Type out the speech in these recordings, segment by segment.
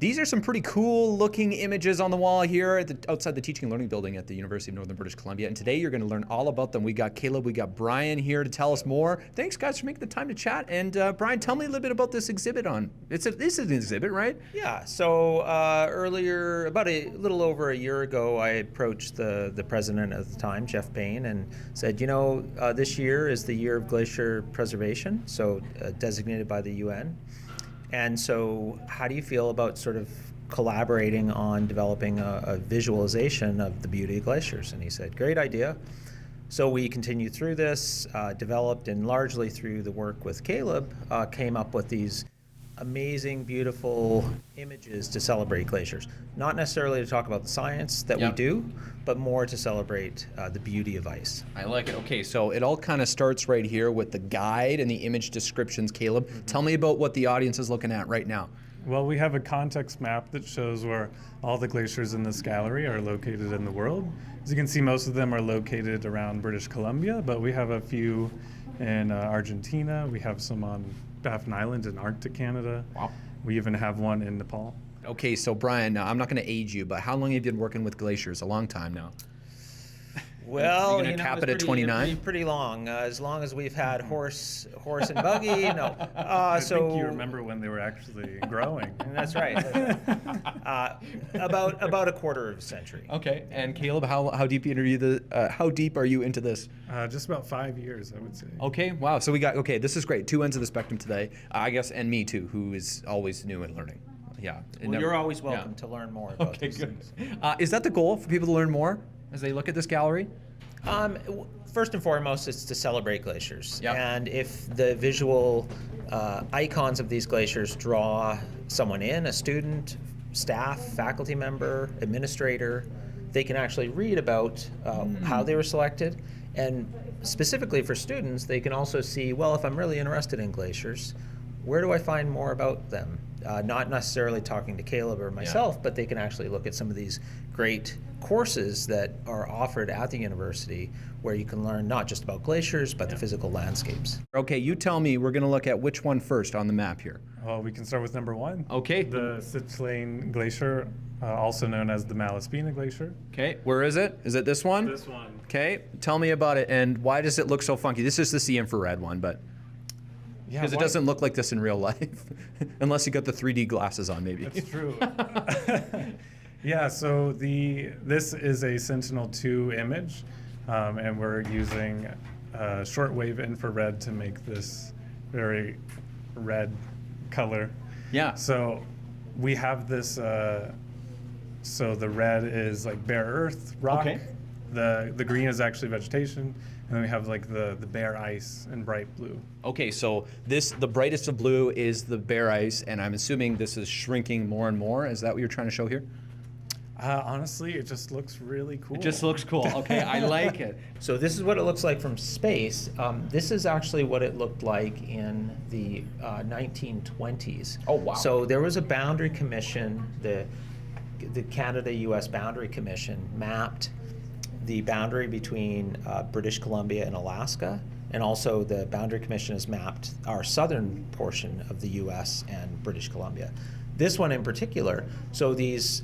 These are some pretty cool looking images on the wall here outside the Teaching and Learning Building at the University of Northern British Columbia. And today you're going to learn all about them. We got Caleb, we got Brian here to tell us more. Thanks guys for making the time to chat. And Brian, tell me a little bit about this exhibit this is an exhibit, right? Yeah, so earlier, about a little over a year ago, I approached the president at the time, Jeff Payne, and said, this year is the year of glacier preservation, so designated by the UN. And so how do you feel about sort of collaborating on developing a visualization of the beauty of glaciers? And he said, great idea. So we continued through this, developed, and largely through the work with Caleb, came up with these amazing, beautiful images to celebrate glaciers. Not necessarily to talk about the science that we do, but more to celebrate the beauty of ice. I like it. Okay, so it all kind of starts right here with the guide and the image descriptions. Caleb, tell me about what the audience is looking at right now. Well, we have a context map that shows where all the glaciers in this gallery are located in the world. As you can see, most of them are located around British Columbia, but we have a few in Argentina. We have some on Baffin Island in Arctic Canada. Wow. We even have one in Nepal. Okay, so Brian, I'm not going to age you, but how long have you been working with glaciers? A long time now. Well, you're going to cap it at 29? Pretty long. As long as we've had horse and buggy, no. I think you remember when they were actually growing. That's right. About a quarter of a century. Okay, and Caleb, how deep are you into this? Just about 5 years, I would say. Okay, wow. So this is great. Two ends of the spectrum today, I guess, and me too, who is always new and learning. Yeah. Well, you're always welcome to learn more about these things. Is that the goal, for people to learn more as they look at this gallery? First and foremost, it's to celebrate glaciers. Yep. And if the visual icons of these glaciers draw someone in, a student, staff, faculty member, administrator, they can actually read about how they were selected. And specifically for students, they can also see, well, if I'm really interested in glaciers, where do I find more about them? Not necessarily talking to Caleb or myself, but they can actually look at some of these great courses that are offered at the university where you can learn not just about glaciers, but the physical landscapes. Okay, you tell me, we're going to look at which one first on the map here. Well, we can start with number one. Okay. The Sitchlane Glacier, also known as the Malaspina Glacier. Okay, where is it? Is it this one? This one. Okay, tell me about it, and why does it look so funky? This is just the infrared one, but... Because it doesn't look like this in real life, unless you got the 3D glasses on, maybe. That's true. Yeah, so this is a Sentinel-2 image, and we're using shortwave infrared to make this very red color. Yeah. So we have this, so the red is like bare earth, rock. Okay. The green is actually vegetation, and then we have like the bare ice and bright blue. Okay, so the brightest of blue is the bare ice, and I'm assuming this is shrinking more and more. Is that what you're trying to show here? Honestly, it just looks really cool. It just looks cool. Okay, I like it. So this is what it looks like from space. This is actually what it looked like in the 1920s. Oh, wow. So there was a boundary commission, the Canada-US Boundary Commission mapped the boundary between British Columbia and Alaska, and also the Boundary Commission has mapped our southern portion of the US and British Columbia. This one in particular, so these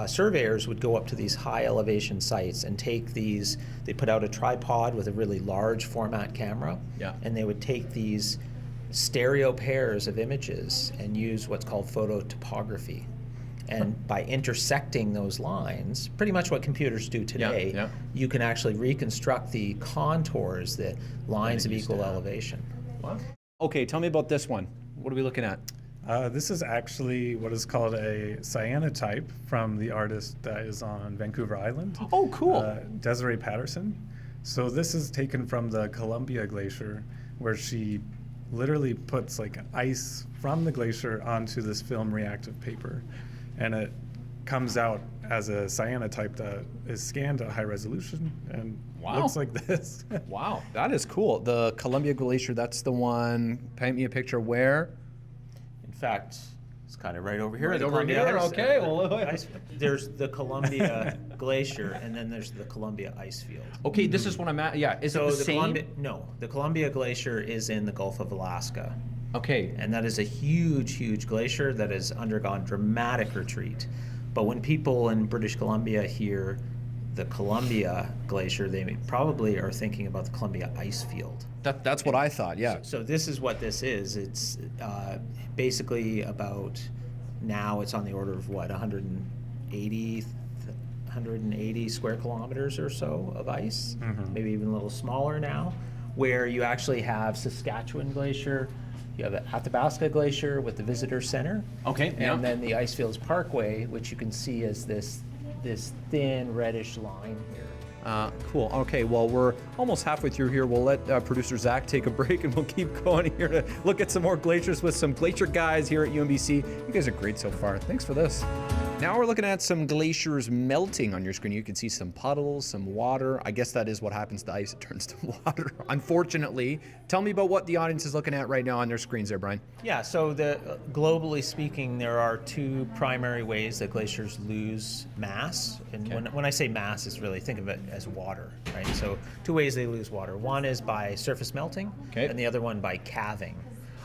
surveyors would go up to these high elevation sites and take these, they put out a tripod with a really large format camera, and they would take these stereo pairs of images and use what's called phototopography. And by intersecting those lines, pretty much what computers do today, you can actually reconstruct the contours, the lines of equal elevation. Wow. Okay, tell me about this one. What are we looking at? This is actually what is called a cyanotype from the artist that is on Vancouver Island. Oh, cool. Desiree Patterson. So this is taken from the Columbia Glacier, where she literally puts like ice from the glacier onto this film reactive paper. And it comes out as a cyanotype that is scanned at high resolution and looks like this. Wow, that is cool. The Columbia Glacier, that's the one. Paint me a picture where? In fact, it's kind of right over here. Right over here, okay. There's the Columbia Glacier, and then there's the Columbia ice field. Okay, this is what I'm at. Yeah, is it the same? No, the Columbia Glacier is in the Gulf of Alaska. Okay. And that is a huge, huge glacier that has undergone dramatic retreat. But when people in British Columbia hear the Columbia Glacier, they probably are thinking about the Columbia ice field. That's what I thought, yeah. So this is what this is. It's basically about, now it's on the order of what, 180 square kilometers or so of ice, maybe even a little smaller now, where you actually have Saskatchewan Glacier, you have the Athabasca Glacier with the visitor center, Okay, yeah. and then the Icefields Parkway, which you can see as this thin reddish line here. Cool. Okay, well, we're almost halfway through here. We'll let producer Zach take a break, and we'll keep going here to look at some more glaciers with some glacier guys here at UNBC. You guys are great so far. Thanks for this. Now we're looking at some glaciers melting on your screen. You can see some puddles, some water. I guess that is what happens to ice. It turns to water, unfortunately. Tell me about what the audience is looking at right now on their screens there, Brian. Yeah, so globally speaking, there are two primary ways that glaciers lose mass. And when I say mass, it's really, think of it as water, right? So two ways they lose water. One is by surface melting, and the other one by calving.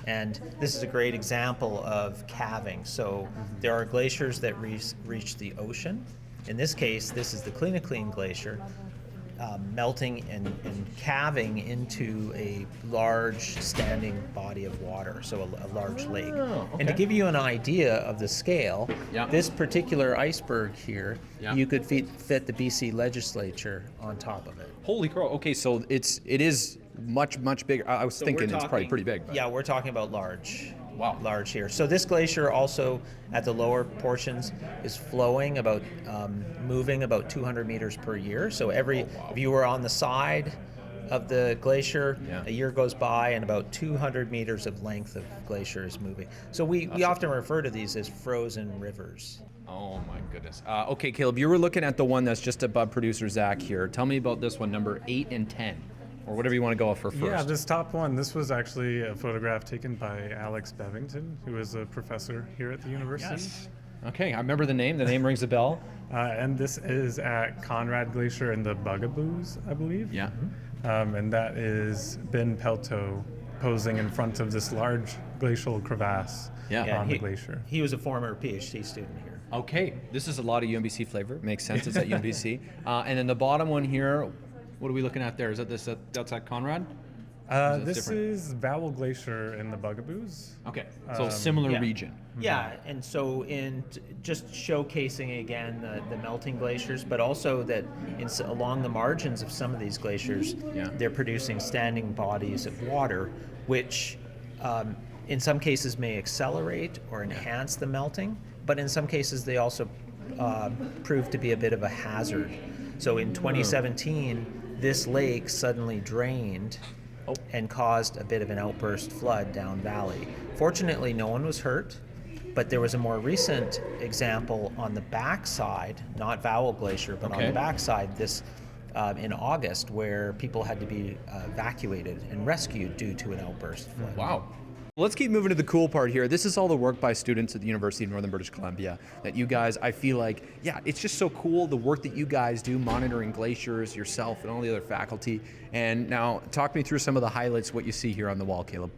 And this is a great example of calving. So there are glaciers that reach the ocean. In this case, this is the Clean Glacier, melting and calving into a large standing body of water, so a large lake. And to give you an idea of the scale, this particular iceberg here, you could fit the BC legislature on top of it. Holy crow. Okay, so it is much bigger. I was thinking it's probably pretty big. But. Yeah, we're talking about large. Wow. Large here. So this glacier also at the lower portions is flowing about, moving about 200 meters per year. So if you were on the side of the glacier, a year goes by and about 200 meters of length of glacier is moving. So we often refer to these as frozen rivers. Oh my goodness. Okay, Caleb, you were looking at the one that's just above producer Zach here. Tell me about this one, number 8 and 10. Or whatever you want to go for first. Yeah, this top one, this was actually a photograph taken by Alex Bevington, who is a professor here at the university. Yes. Okay, I remember the name. The name rings a bell. And this is at Conrad Glacier in the Bugaboos, I believe. Yeah. And that is Ben Pelto posing in front of this large glacial crevasse on the glacier. He was a former PhD student here. Okay, this is a lot of UNBC flavor. Makes sense, it's at UNBC. And then the bottom one here, what are we looking at there? Is that this outside Conrad? This is Vowel Glacier in the Bugaboos. Okay, so similar region. Yeah, and so just showcasing again the melting glaciers, but also that along the margins of some of these glaciers, they're producing standing bodies of water, which in some cases may accelerate or enhance the melting, but in some cases they also prove to be a bit of a hazard. So in 2017, this lake suddenly drained and caused a bit of an outburst flood down valley. Fortunately, no one was hurt, but there was a more recent example on the backside, not Vowel Glacier, but on the backside, this in August, where people had to be evacuated and rescued due to an outburst flood. Wow. Let's keep moving to the cool part here. This is all the work by students at the University of Northern British Columbia that you guys, I feel like, it's just so cool, the work that you guys do, monitoring glaciers, yourself, and all the other faculty. And now, talk me through some of the highlights, what you see here on the wall, Caleb.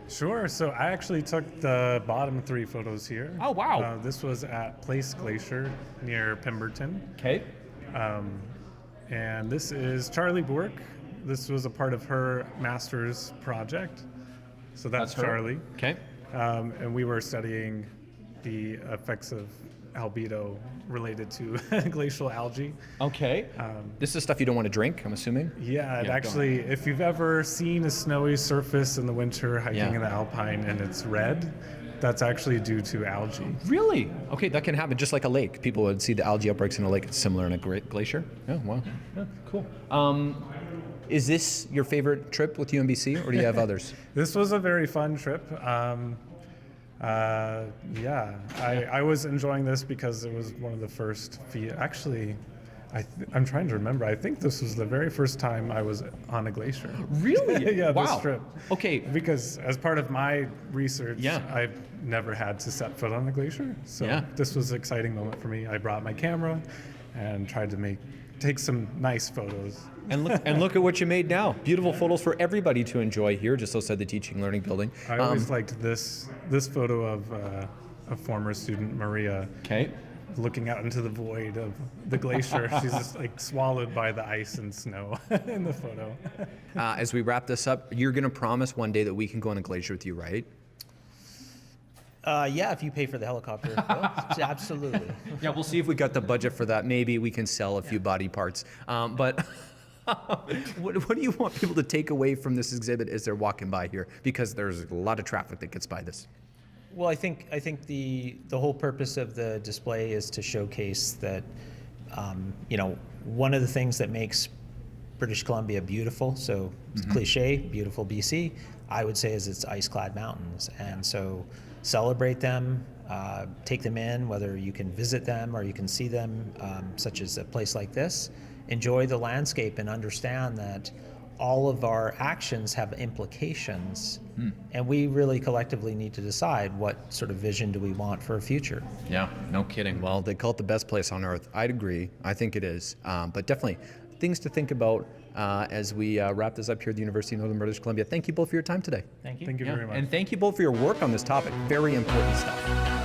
Sure, so I actually took the bottom 3 photos here. Oh, wow. This was at Place Glacier near Pemberton. Okay. And this is Charlie Bourke. This was a part of her master's project. So that's Charlie. Okay. And we were studying the effects of albedo related to glacial algae. Okay. This is stuff you don't want to drink, I'm assuming? Yeah, actually, if you've ever seen a snowy surface in the winter hiking in the Alpine and it's red, that's actually due to algae. Really? Okay, that can happen just like a lake. People would see the algae outbreaks in a lake. It's similar in a glacier. Oh, wow. Yeah, cool. Is this your favorite trip with UNBC, or do you have others? This was a very fun trip. I was enjoying this because it was one of the first Actually, I'm trying to remember. I think this was the very first time I was on a glacier. Really? Yeah, wow. This trip. Okay. Because as part of my research, I've never had to set foot on a glacier. So this was an exciting moment for me. I brought my camera and tried to make take some nice photos. And look at what you made now. Beautiful photos for everybody to enjoy here, just outside the Teaching Learning Building. I always liked this photo of a former student, Maria, Okay. looking out into the void of the glacier. She's just like swallowed by the ice and snow in the photo. As we wrap this up, you're going to promise one day that we can go on a glacier with you, right? Yeah, if you pay for the helicopter. Absolutely. Yeah, we'll see if we got the budget for that. Maybe we can sell a few body parts. But what do you want people to take away from this exhibit as they're walking by here? Because there's a lot of traffic that gets by this. Well, I think the whole purpose of the display is to showcase that, one of the things that makes British Columbia beautiful, so cliche, beautiful BC, I would say is its ice-clad mountains. And so celebrate them, take them in, whether you can visit them or you can see them, such as a place like this. Enjoy the landscape and understand that all of our actions have implications, and we really collectively need to decide what sort of vision do we want for a future. Yeah, no kidding. Well, they call it the best place on earth. I'd agree. I think it is. But definitely things to think about as we wrap this up here at the University of Northern British Columbia. Thank you both for your time today. Thank you. Thank you very much. And thank you both for your work on this topic. Very important stuff.